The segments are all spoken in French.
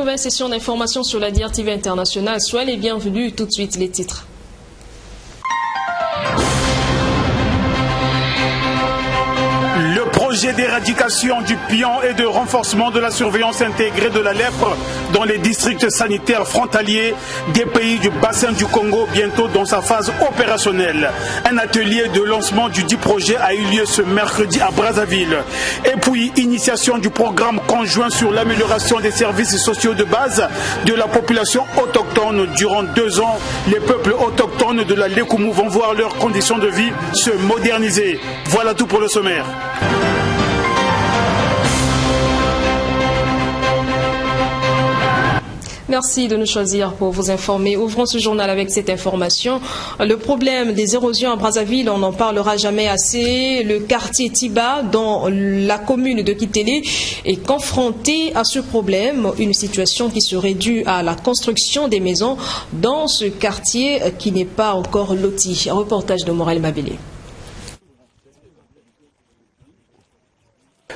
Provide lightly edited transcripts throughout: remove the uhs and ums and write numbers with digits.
nouvelle session d'information sur la DRTV Internationale. Soyez les bienvenus. Tout de suite, les titres. Le projet d'éradication du pion et de renforcement de la surveillance intégrée de la lèpre dans les districts sanitaires frontaliers des pays du bassin du Congo, bientôt dans sa phase opérationnelle. Un atelier de lancement du dit projet a eu lieu ce mercredi à Brazzaville. Et puis, initiation du programme conjoint sur l'amélioration des services sociaux de base de la population autochtone. Durant 2 ans, les peuples autochtones de la Lékoumou vont voir leurs conditions de vie se moderniser. Voilà tout pour le sommaire. Merci de nous choisir pour vous informer. Ouvrons ce journal avec cette information. Le problème des érosions à Brazzaville, on n'en parlera jamais assez. Le quartier Tiba, dans la commune de Kitélé, est confronté à ce problème. Une situation qui serait due à la construction des maisons dans ce quartier qui n'est pas encore loti. Reportage de Morel Mabélé.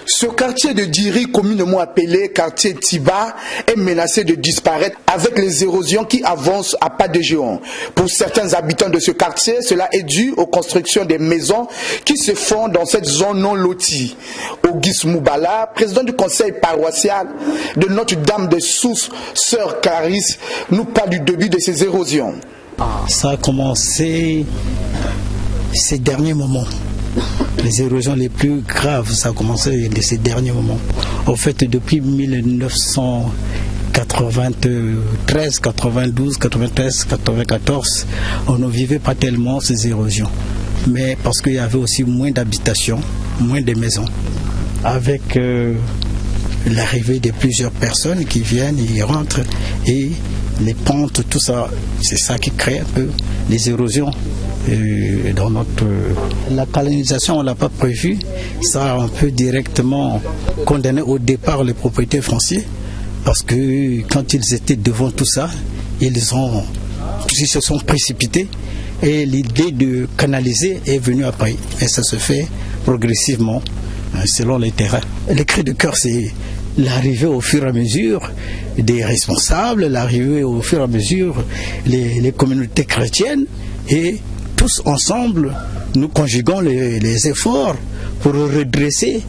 Ce quartier de Diri, communément appelé quartier Tiba, est menacé de disparaître avec les érosions qui avancent à pas de géant. Pour certains habitants de ce quartier, cela est dû aux constructions des maisons qui se font dans cette zone non lotie. Auguste Moubala, président du conseil paroissial de Notre-Dame des Sources, sœur Clarisse, nous parle du début de ces érosions. Ça a commencé ces derniers moments. Les érosions les plus graves, ça a commencé de ces derniers moments. En fait, depuis 1993, 92, 93, 94, on ne vivait pas tellement ces érosions. Mais parce qu'il y avait aussi moins d'habitations, moins de maisons. Avec l'arrivée de plusieurs personnes qui viennent, ils rentrent et les pentes, tout ça, c'est ça qui crée un peu les érosions. Dans la canalisation, on ne l'a pas prévu. Ça, on peut directement condamner au départ les propriétaires fonciers parce que quand ils étaient devant tout ça, ils se sont précipités et l'idée de canaliser est venue après. Et ça se fait progressivement selon les terrains. Le cri de cœur, c'est l'arrivée au fur et à mesure des responsables, l'arrivée au fur et à mesure les communautés chrétiennes et tous ensemble, nous conjuguons les efforts pour redresser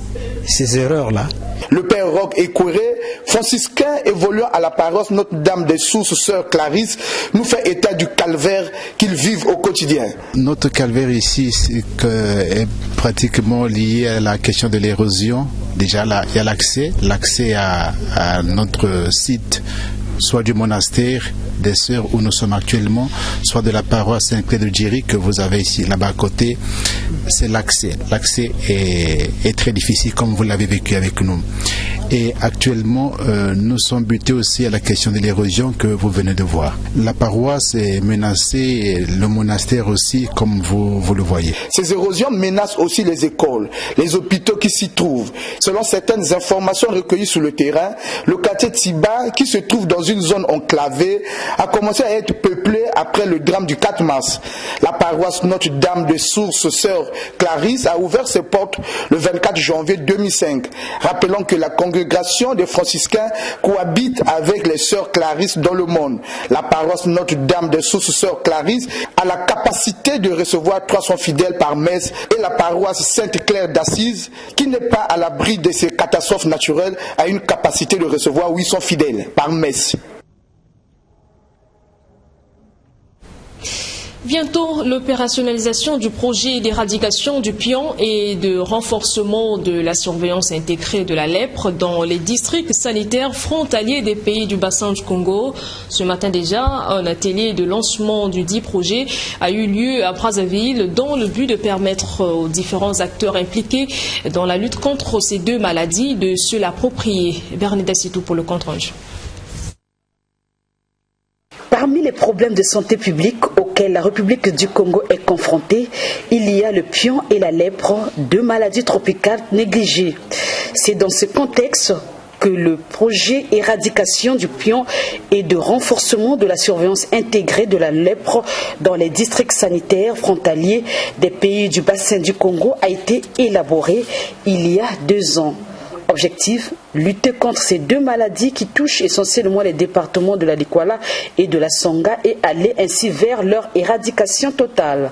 ces erreurs-là. Le père Roch Écouré, franciscain évoluant à la paroisse Notre-Dame des Sources, sœur Clarisse, nous fait état du calvaire qu'ils vivent au quotidien. Notre calvaire ici est pratiquement lié à la question de l'érosion. Déjà, là, il y a l'accès à notre site, soit du monastère des sœurs où nous sommes actuellement, soit de la paroisse Saint-Clair de Djiri que vous avez ici, là-bas à côté. C'est l'accès. L'accès est très difficile comme vous l'avez vécu avec nous. Et actuellement, nous sommes butés aussi à la question de l'érosion que vous venez de voir. La paroisse est menacée, le monastère aussi, comme vous le voyez. Ces érosions menacent aussi les écoles, les hôpitaux qui s'y trouvent. Selon certaines informations recueillies sur le terrain, le quartier Tiba, qui se trouve dans une zone enclavée, a commencé à être peuplé après le drame du 4 mars. La paroisse Notre-Dame de Sources, sœur Clarisse, a ouvert ses portes le 24 janvier 2005. Rappelons que la congrégation des franciscains cohabite avec les sœurs Clarisse dans le monde. La paroisse Notre-Dame de Sources, sœur Clarisse, a la capacité de recevoir 300 fidèles par messe et la paroisse Sainte-Claire d'Assise, qui n'est pas à l'abri de ces catastrophes naturelles, a une capacité de recevoir 800 fidèles par messe. Bientôt, l'opérationnalisation du projet d'éradication du pion et de renforcement de la surveillance intégrée de la lèpre dans les districts sanitaires frontaliers des pays du bassin du Congo. Ce matin déjà, un atelier de lancement du dit projet a eu lieu à Brazzaville dans le but de permettre aux différents acteurs impliqués dans la lutte contre ces deux maladies de se l'approprier. Bernadette Sitou pour le compte-rendu. Parmi les problèmes de santé publique auxquels la République du Congo est confrontée, il y a le pion et la lèpre, deux maladies tropicales négligées. C'est dans ce contexte que le projet éradication du pion et de renforcement de la surveillance intégrée de la lèpre dans les districts sanitaires frontaliers des pays du bassin du Congo a été élaboré il y a 2 ans. Objectif, lutter contre ces deux maladies qui touchent essentiellement les départements de la Likwala et de la Songa et aller ainsi vers leur éradication totale.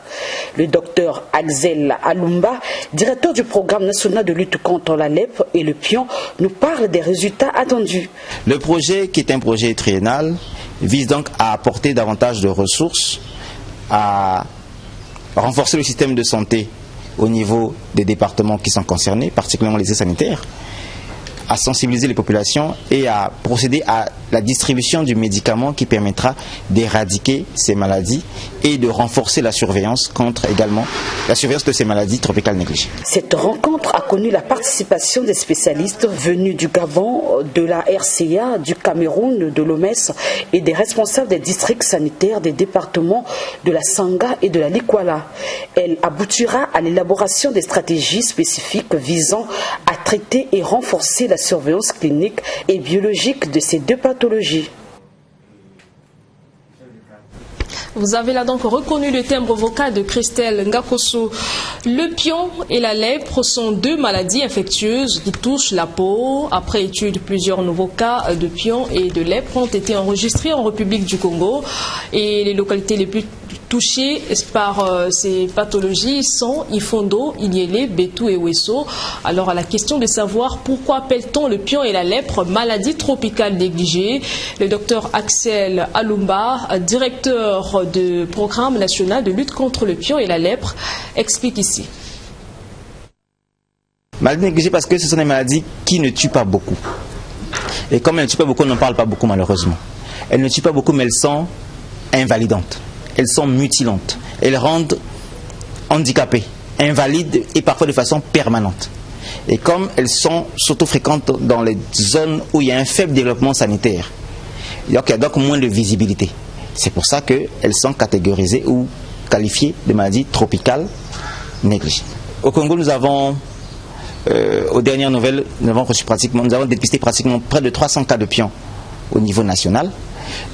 Le docteur Axel Alumba, directeur du programme national de lutte contre la lèpre et le pion, nous parle des résultats attendus. Le projet, qui est un projet triennal, vise donc à apporter davantage de ressources, à renforcer le système de santé au niveau des départements qui sont concernés, particulièrement les sanitaires, à sensibiliser les populations et à procéder à la distribution du médicament qui permettra d'éradiquer ces maladies et de renforcer la surveillance contre également la surveillance de ces maladies tropicales négligées. Cette rencontre a connu la participation des spécialistes venus du Gabon, de la RCA, du Cameroun, de l'OMS et des responsables des districts sanitaires des départements de la Sanga et de la Likwala. Elle aboutira à l'élaboration des stratégies spécifiques visant à traiter et renforcer la surveillance clinique et biologique de ces deux pathologies. Vous avez là donc reconnu le timbre vocal de Christelle Ngakoso. Le pion et la lèpre sont deux maladies infectieuses qui touchent la peau. Après étude, plusieurs nouveaux cas de pion et de lèpre ont été enregistrés en République du Congo. Et les localités les plus touchées par ces pathologies sont Ifondo, Iliele, Betou et Wesso. Alors à la question de savoir pourquoi appelle-t-on le pion et la lèpre maladie tropicale négligée, le docteur Axel Alumba, directeur du programme national de lutte contre le pion et la lèpre, explique ici. Maladie négligée parce que ce sont des maladies qui ne tuent pas beaucoup. Et comme elles ne tuent pas beaucoup, on n'en parle pas beaucoup malheureusement. Elles ne tuent pas beaucoup mais elles sont invalidantes. Elles sont mutilantes. Elles rendent handicapés, invalides et parfois de façon permanente. Et comme elles sont surtout fréquentes dans les zones où il y a un faible développement sanitaire, il y a donc moins de visibilité. C'est pour ça qu'elles sont catégorisées ou qualifiées de maladies tropicales négligées. Au Congo, nous avons, aux dernières nouvelles, nous avons dépisté pratiquement près de 300 cas de pion au niveau national.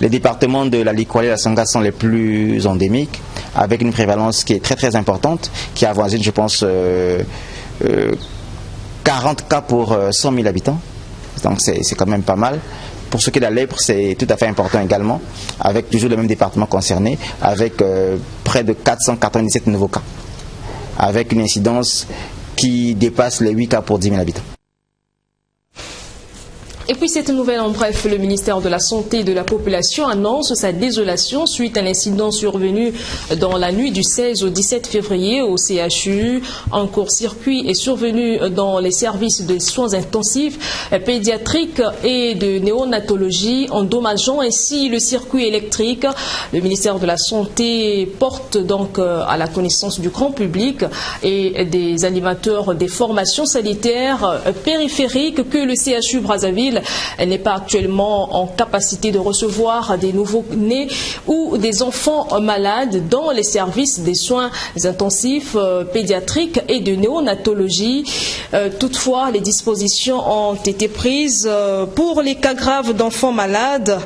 Les départements de la Likwala et la Songa sont les plus endémiques, avec une prévalence qui est très très importante, qui avoisine, je pense, 40 cas pour 100 000 habitants. Donc c'est quand même pas mal. Pour ce qui est de la lèpre, c'est tout à fait important également, avec toujours le même département concerné, avec près de 497 nouveaux cas, avec une incidence qui dépasse les 8 cas pour 10 000 habitants. Et puis cette nouvelle en bref, le ministère de la Santé et de la Population annonce sa désolation suite à l'incident survenu dans la nuit du 16 au 17 février au CHU. Un court-circuit est survenu dans les services de soins intensifs, pédiatriques et de néonatologie, endommageant ainsi le circuit électrique. Le ministère de la Santé porte donc à la connaissance du grand public et des animateurs des formations sanitaires périphériques que le CHU Brazzaville n'est pas actuellement en capacité de recevoir des nouveaux-nés ou des enfants malades dans les services des soins intensifs, pédiatriques et de néonatologie. Toutefois, les dispositions ont été prises pour les cas graves d'enfants malades.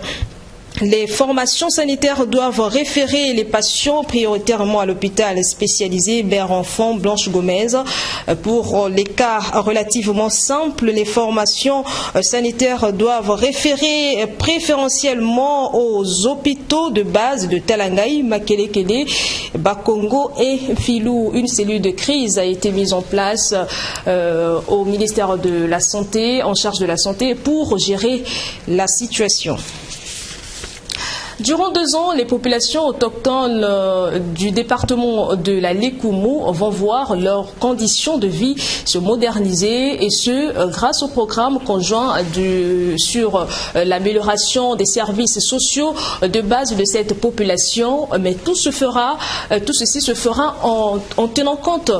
Les formations sanitaires doivent référer les patients prioritairement à l'hôpital spécialisé Mère-Enfant Blanche Gomez. Pour les cas relativement simples, les formations sanitaires doivent référer préférentiellement aux hôpitaux de base de Talangaï, Makelekele, Bakongo et Filou. Une cellule de crise a été mise en place au ministère de la Santé, en charge de la santé, pour gérer la situation. Durant 2 ans, les populations autochtones du département de la Lekumu vont voir leurs conditions de vie se moderniser, et ce grâce au programme conjoint sur l'amélioration des services sociaux de base de cette population. Mais tout ceci se fera en tenant compte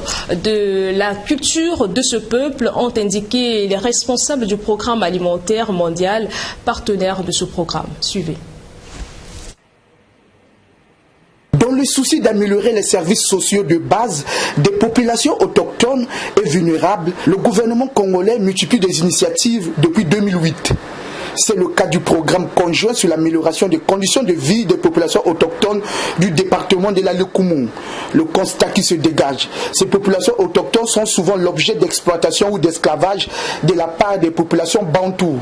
de la culture de ce peuple, ont indiqué les responsables du programme alimentaire mondial, partenaire de ce programme. Suivez. Dans le souci d'améliorer les services sociaux de base des populations autochtones et vulnérables, le gouvernement congolais multiplie des initiatives depuis 2008. C'est le cas du programme conjoint sur l'amélioration des conditions de vie des populations autochtones du département de la Lukumu. Le constat qui se dégage, ces populations autochtones sont souvent l'objet d'exploitation ou d'esclavage de la part des populations bantoues.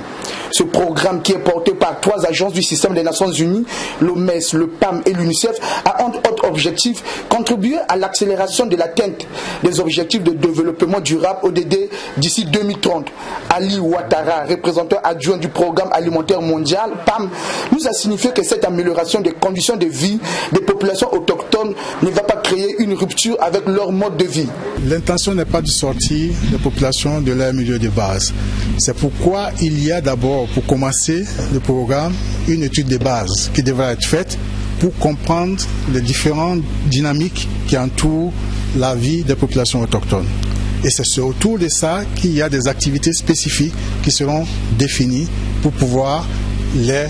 Ce programme, qui est porté par 3 agences du système des Nations Unies, l'OMS, le PAM et l'UNICEF, a entre autres objectifs contribué à l'accélération de l'atteinte des objectifs de développement durable ODD d'ici 2030. Ali Ouattara, représentant adjoint du programme alimentaire mondial, PAM, nous a signifié que cette amélioration des conditions de vie des populations autochtones ne va pas créer une rupture avec leur mode de vie. L'intention n'est pas de sortir les populations de leur milieu de base. C'est pourquoi il y a d'abord, pour commencer le programme, une étude de base qui devra être faite pour comprendre les différentes dynamiques qui entourent la vie des populations autochtones. Et c'est autour de ça qu'il y a des activités spécifiques qui seront définies pour pouvoir les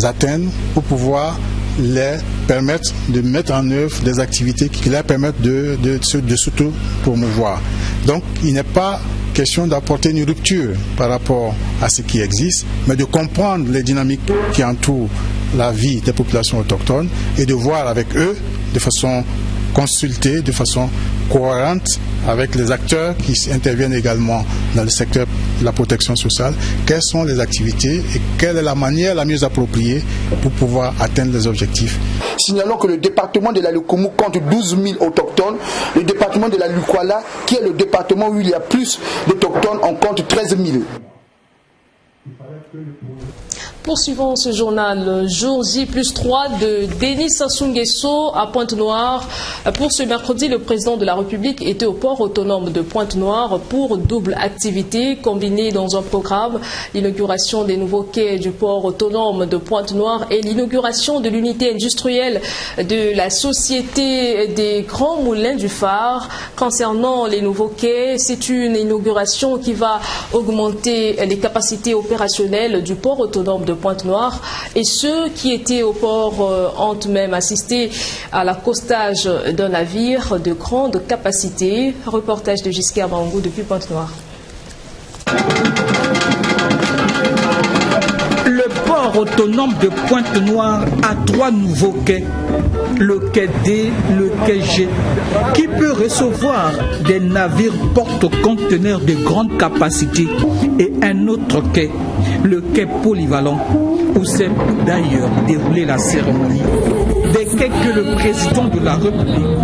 atteindre, pour pouvoir les permettre de mettre en œuvre des activités qui leur permettent de s'auto-promouvoir. Donc il n'est pas question d'apporter une rupture par rapport à ce qui existe, mais de comprendre les dynamiques qui entourent la vie des populations autochtones et de voir avec eux de façon consultée, de façon cohérente avec les acteurs qui interviennent également dans le secteur de la protection sociale, quelles sont les activités et quelle est la manière la mieux appropriée pour pouvoir atteindre les objectifs. Signalons que le département de la Lukumu compte 12 000 autochtones. Le département de la Lukwala, qui est le département où il y a plus d'autochtones, en compte 13 000. Poursuivons ce journal, jour J+3 de Denis Sassou Nguesso à Pointe-Noire. Pour ce mercredi, le président de la République était au port autonome de Pointe-Noire pour double activité combinée dans un programme, l'inauguration des nouveaux quais du port autonome de Pointe-Noire et l'inauguration de l'unité industrielle de la Société des Grands Moulins du Phare. Concernant les nouveaux quais, c'est une inauguration qui va augmenter les capacités opérationnelles du port autonome de Pointe-Noire, et ceux qui étaient au port ont même assisté à l'accostage d'un navire de grande capacité. Reportage de Giscard Bangou depuis Pointe-Noire. Le port autonome de Pointe-Noire a 3 nouveaux quais. Le quai D, le quai G, qui peut recevoir des navires porte-conteneurs de grande capacité, et un autre quai, le quai polyvalent, où s'est d'ailleurs déroulée la cérémonie des quais que le président de la République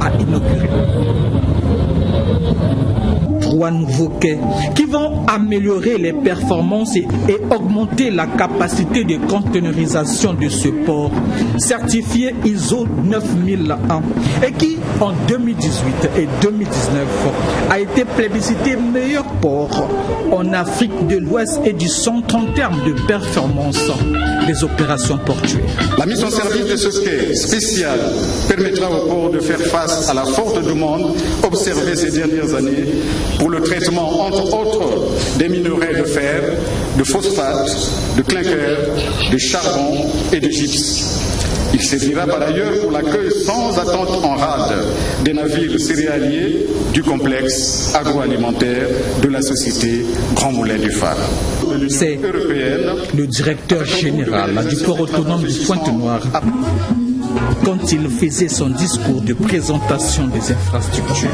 a inauguré. 3 nouveaux quais qui vont améliorer les performances et augmenter la capacité de conteneurisation de ce port, certifié ISO 9001, et qui, en 2018 et 2019, a été plébiscité meilleur port en Afrique de l'Ouest et du Centre en termes de performance des opérations portuaires. La mise en service de ce quai spécial permettra au port de faire face à la forte demande observée ces dernières années pour le traitement, entre autres, des minerais de fer, de phosphate, de clinker, de charbon et de gypse. Il servira par ailleurs pour l'accueil sans attente en rade des navires céréaliers du complexe agroalimentaire de la société Grand Moulin du Phare. C'est le directeur général du port autonome de Pointe-Noire, quand il faisait son discours de présentation des infrastructures.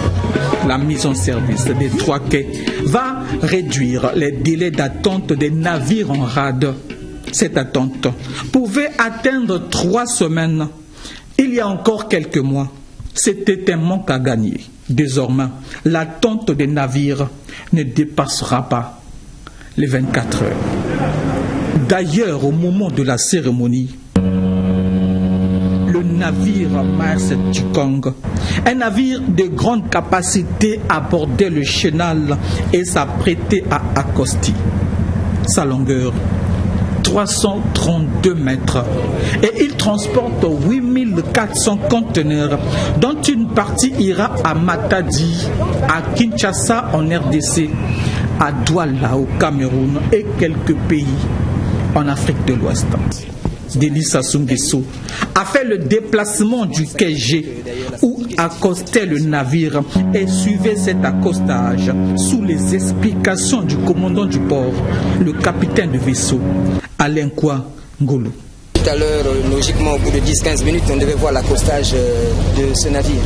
La mise en service des 3 quais va réduire les délais d'attente des navires en rade. Cette attente pouvait atteindre 3 semaines. Il y a encore quelques mois, c'était un manque à gagner. Désormais, l'attente des navires ne dépassera pas les 24 heures. D'ailleurs, au moment de la cérémonie, le navire Mars Chikong, un navire de grande capacité, abordait le chenal et s'apprêtait à accoster. Sa longueur, 332 mètres, et il transporte 8400 conteneurs, dont une partie ira à Matadi, à Kinshasa en RDC, à Douala au Cameroun et quelques pays en Afrique de l'Ouest. Denis Sassou Nguesso a fait fait le déplacement du quai G où accostait le navire et suivait cet accostage sous les explications du commandant du port, le capitaine de vaisseau, Alain Kwa Ngolo. Tout à l'heure, logiquement, au bout de 10-15 minutes, on devait voir l'accostage de ce navire.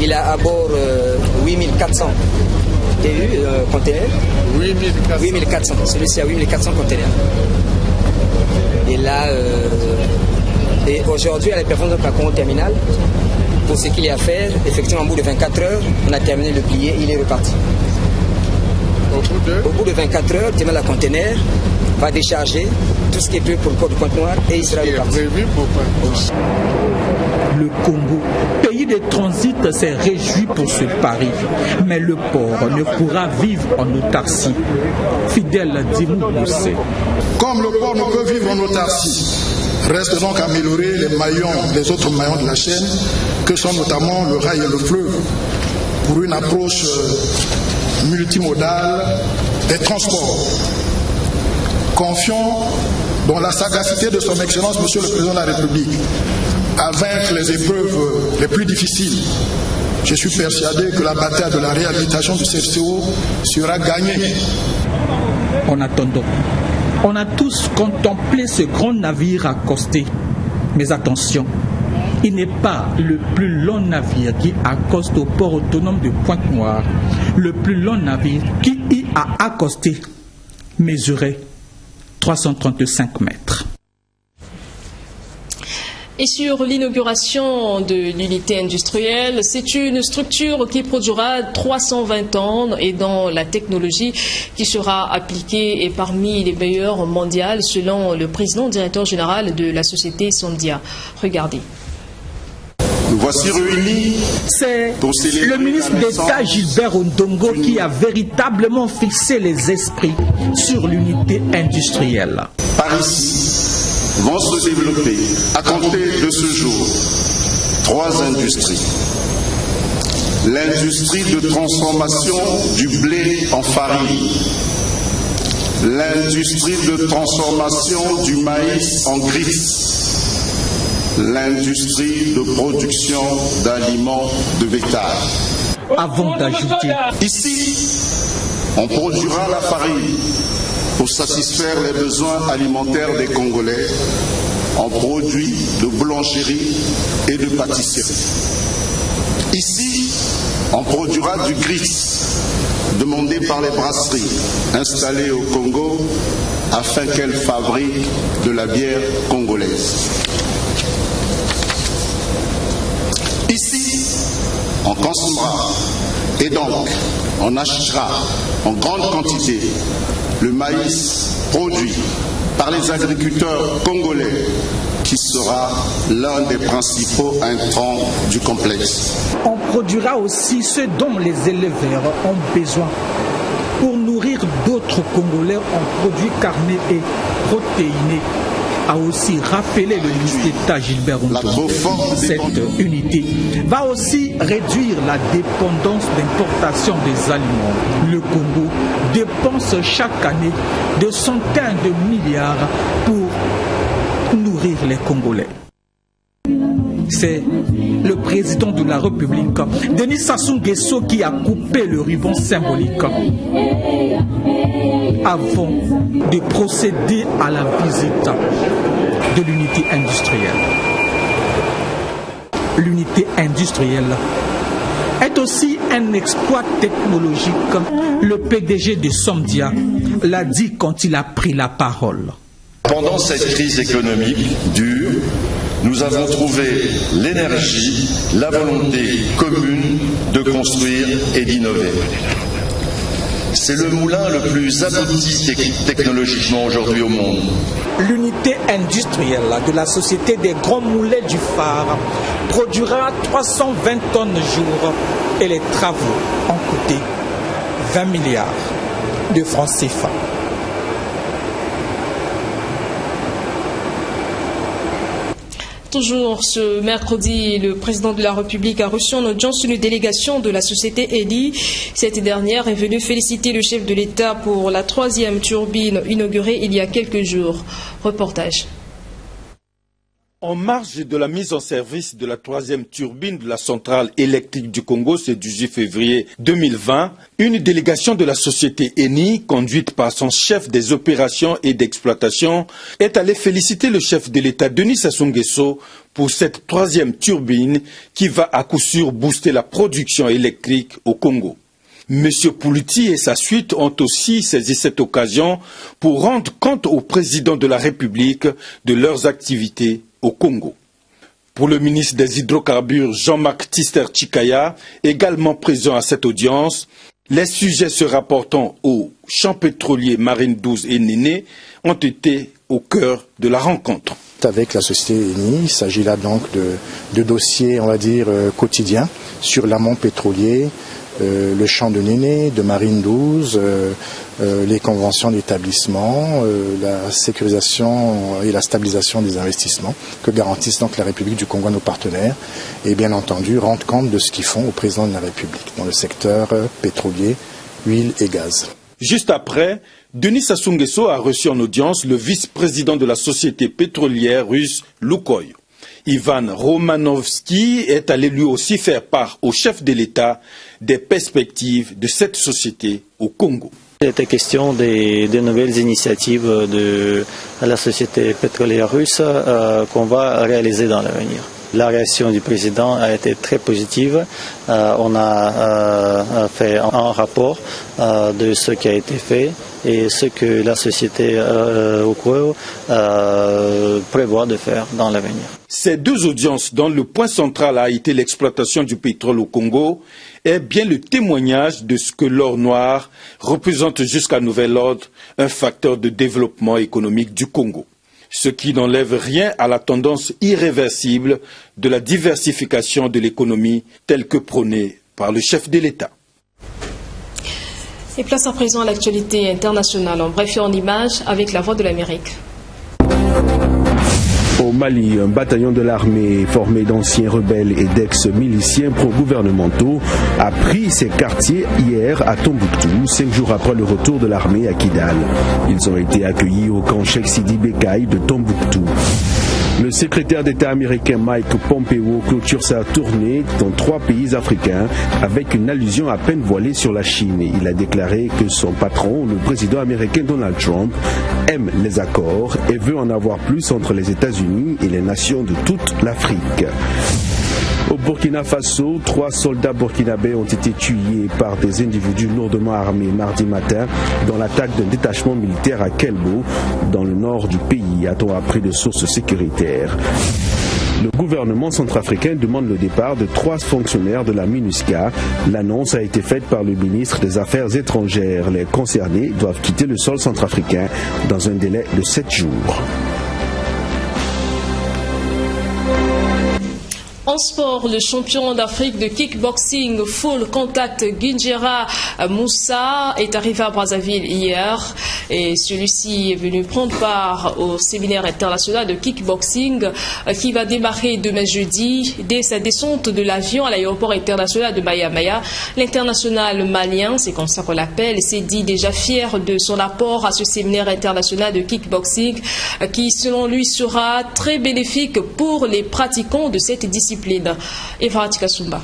Il a à bord 8400 TU containers. 8400. Celui-ci a 8400 containers. Et là, et aujourd'hui, à la performance de Congo terminal, pour ce qu'il y a à faire, effectivement, au bout de 24 heures, on a terminé le plié, il est reparti. Au bout de 24 heures, la container va décharger tout ce qui est prévu pour le port de Pointe-Noire et il sera reparti. Le Congo, pays de transit, s'est réjoui pour ce pari. Mais le port ne pourra vivre en autarcie. Fidèle Dimou Boussé. Comme le port ne peut vivre en autarcie, reste donc à améliorer les autres maillons de la chaîne, que sont notamment le rail et le fleuve, pour une approche multimodale des transports. Confiant dans la sagacité de son Excellence, Monsieur le Président de la République, à vaincre les épreuves les plus difficiles. Je suis persuadé que la bataille de la réhabilitation du CFCO sera gagnée. En attendant, on a tous contemplé ce grand navire accosté. Mais attention, il n'est pas le plus long navire qui accoste au port autonome de Pointe-Noire. Le plus long navire qui y a accosté mesurait 335 mètres. Et sur l'inauguration de l'unité industrielle, c'est une structure qui produira 320 tonnes et dont la technologie qui sera appliquée est parmi les meilleures mondiales selon le président directeur général de la société Sondia. Regardez. Nous voici réunis. C'est le ministre d'État Gilbert Ondongo qui a véritablement fixé les esprits sur l'unité industrielle. Par ici vont se développer, à compter de ce jour, 3 industries. L'industrie de transformation du blé en farine, l'industrie de transformation du maïs en grits, l'industrie de production d'aliments de bétail. Avant d'ajouter, ici, on produira la farine pour satisfaire les besoins alimentaires des Congolais en produits de boulangerie et de pâtisserie. Ici, on produira du grits demandé par les brasseries installées au Congo afin qu'elles fabriquent de la bière congolaise. Ici, on consommera et donc on achètera en grande quantité le maïs produit par les agriculteurs congolais qui sera l'un des principaux intrants du complexe. On produira aussi ce dont les éleveurs ont besoin pour nourrir d'autres Congolais en produits carnés et protéinés, a aussi rappelé le ministre d'État Gilbert Ondongo. Cette unité va aussi réduire la dépendance d'importation des aliments. Le Congo dépense chaque année de centaines de milliards pour nourrir les Congolais. C'est le président de la République, Denis Sassou Nguesso, qui a coupé le ruban symbolique avant de procéder à la visite de l'unité industrielle. L'unité industrielle est aussi un exploit technologique. Le PDG de Sondia l'a dit quand il a pris la parole. Pendant cette crise économique dure, nous avons trouvé l'énergie, la volonté commune de construire et d'innover. C'est le moulin le plus abouti technologiquement aujourd'hui au monde. L'unité industrielle de la Société des Grands Moulins du Phare produira 320 tonnes jour et les travaux ont coûté 20 milliards de francs CFA. Toujours ce mercredi, le président de la République a reçu en audience une délégation de la société Eni. Cette dernière est venue féliciter le chef de l'État pour la 3e turbine inaugurée il y a quelques jours. Reportage. En marge de la mise en service de la 3e turbine de la centrale électrique du Congo ce 18 février 2020, une délégation de la société Eni, conduite par son chef des opérations et d'exploitation, est allée féliciter le chef de l'État Denis Sassou Nguesso pour cette 3e turbine qui va à coup sûr booster la production électrique au Congo. Monsieur Poulouti et sa suite ont aussi saisi cette occasion pour rendre compte au président de la République de leurs activités au Congo. Pour le ministre des Hydrocarbures Jean-Marc Tister Chikaya, également présent à cette audience, les sujets se rapportant aux champs pétroliers Marine 12 et Néné ont été au cœur de la rencontre. Avec la société Eni, il s'agit là donc de dossiers, on va dire, quotidiens sur l'amont pétrolier, le champ de Néné, de Marine 12, les conventions d'établissement, la sécurisation et la stabilisation des investissements que garantissent donc la République du Congo à nos partenaires et bien entendu rendre compte de ce qu'ils font au président de la République dans le secteur pétrolier, huile et gaz. Juste après, Denis Sassou Nguesso a reçu en audience le vice-président de la société pétrolière russe Lukoil. Ivan Romanovski est allé lui aussi faire part au chef de l'État des perspectives de cette société au Congo. Il était question des nouvelles initiatives de la société pétrolière russe qu'on va réaliser dans l'avenir. La réaction du président a été très positive. On a fait un rapport de ce qui a été fait et ce que la société Lukoil prévoit de faire dans l'avenir. Ces deux audiences dont le point central a été l'exploitation du pétrole au Congo est bien le témoignage de ce que l'or noir représente jusqu'à nouvel ordre un facteur de développement économique du Congo. Ce qui n'enlève rien à la tendance irréversible de la diversification de l'économie telle que prônée par le chef de l'État. Et place à présent à l'actualité internationale en bref et en images avec la Voix de l'Amérique. Au Mali, un bataillon de l'armée formé d'anciens rebelles et d'ex-miliciens pro-gouvernementaux a pris ses quartiers hier à Tombouctou, 5 jours après le retour de l'armée à Kidal. Ils ont été accueillis au camp Cheikh Sidi Becaye de Tombouctou. Le secrétaire d'État américain Mike Pompeo clôture sa tournée dans 3 pays africains avec une allusion à peine voilée sur la Chine. Il a déclaré que son patron, le président américain Donald Trump, aime les accords et veut en avoir plus entre les États-Unis et les nations de toute l'Afrique. Au Burkina Faso, 3 soldats burkinabés ont été tués par des individus lourdement armés mardi matin dans l'attaque d'un détachement militaire à Kelbo, dans le nord du pays, a-t-on appris de sources sécuritaires. Le gouvernement centrafricain demande le départ de 3 fonctionnaires de la MINUSCA. L'annonce a été faite par le ministre des Affaires étrangères. Les concernés doivent quitter le sol centrafricain dans un délai de 7 jours. En sport, le champion d'Afrique de kickboxing full contact Guindjera Moussa est arrivé à Brazzaville hier et celui-ci est venu prendre part au séminaire international de kickboxing qui va démarrer demain jeudi dès sa descente de l'avion à l'aéroport international de Maya. L'international malien, c'est comme ça qu'on l'appelle, s'est dit déjà fier de son apport à ce séminaire international de kickboxing qui selon lui sera très bénéfique pour les pratiquants de cette discipline. Eva Tikasumba.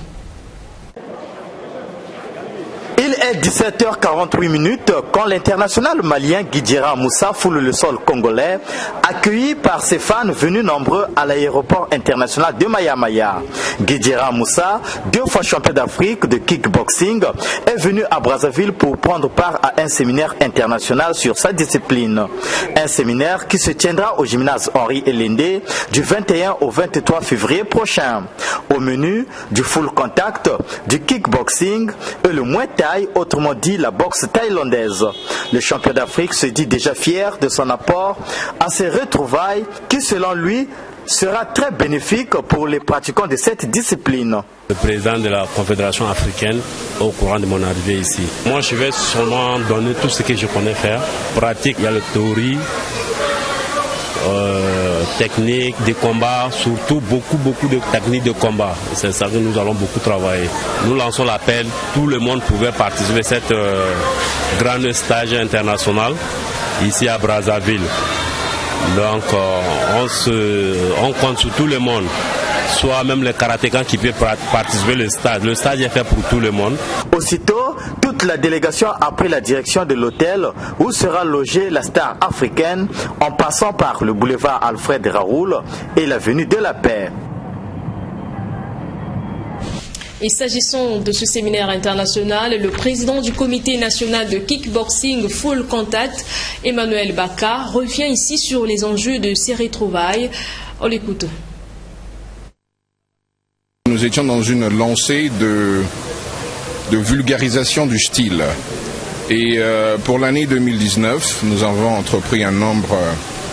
Il est 17h48 quand l'international malien Guindjera Moussa foule le sol congolais, accueilli par ses fans venus nombreux à l'aéroport international de Maya. Guindjera Moussa, 2 fois champion d'Afrique de kickboxing, est venu à Brazzaville pour prendre part à un séminaire international sur sa discipline. Un séminaire qui se tiendra au gymnase Henri Elende du 21 au 23 février prochain. Au menu, du full contact, du kickboxing et le Muay Thai, autrement dit la boxe thaïlandaise. Le champion d'Afrique se dit déjà fier de son apport à ces retrouvailles qui, selon lui, sera très bénéfique pour les pratiquants de cette discipline. Le président de la Confédération africaine au courant de mon arrivée ici. Moi, je vais seulement donner tout ce que je connais faire. Pratique, il y a le théorie, technique de combat, surtout beaucoup de techniques de combat. C'est ça que nous allons beaucoup travailler. Nous lançons l'appel, tout le monde pouvait participer à cette grand stage international ici à Brazzaville. Donc on compte sur tout le monde, soit même les karatékas qui peuvent participer au stade. Le stade est fait pour tout le monde. Aussitôt, toute la délégation a pris la direction de l'hôtel où sera logée la star africaine en passant par le boulevard Alfred Raoul et l'avenue de la Paix. Et s'agissant de ce séminaire international, le président du comité national de kickboxing Full Contact, Emmanuel Baka, revient ici sur les enjeux de ces retrouvailles. On l'écoute. Nous étions dans une lancée de vulgarisation du style. Et pour l'année 2019, nous avons entrepris un nombre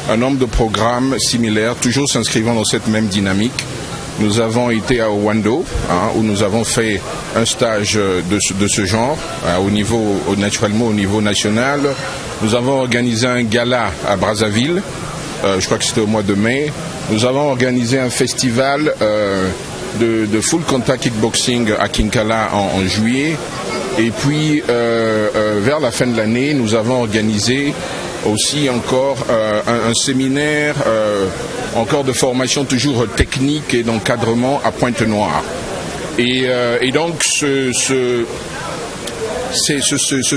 de programmes similaires, toujours s'inscrivant dans cette même dynamique. Nous avons été à Owando, où nous avons fait un stage de ce genre, naturellement au niveau national. Nous avons organisé un gala à Brazzaville, je crois que c'était au mois de mai. Nous avons organisé un festival de full contact kickboxing à Kinkala en juillet. Et puis, vers la fin de l'année, nous avons organisé aussi encore un séminaire encore de formation toujours technique et d'encadrement à Pointe-Noire. Et donc ce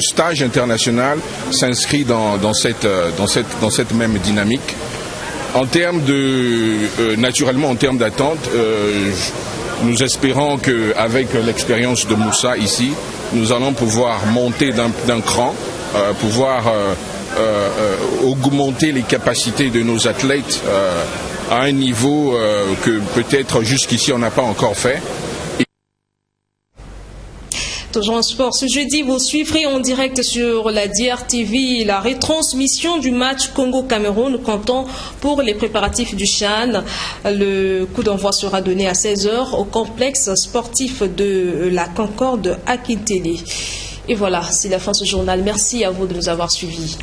stage international s'inscrit dans cette même dynamique. En termes naturellement en termes d'attente, nous espérons qu'avec l'expérience de Moussa ici, nous allons pouvoir monter d'un cran, augmenter les capacités de nos athlètes à un niveau que peut-être jusqu'ici on n'a pas encore fait. Toujours en sport, ce jeudi, vous suivrez en direct sur la DRTV la retransmission du match Congo-Cameroun comptant pour les préparatifs du CHAN. Le coup d'envoi sera donné à 16h au complexe sportif de la Concorde à Kintélé. Et voilà, c'est la fin de ce journal. Merci à vous de nous avoir suivis.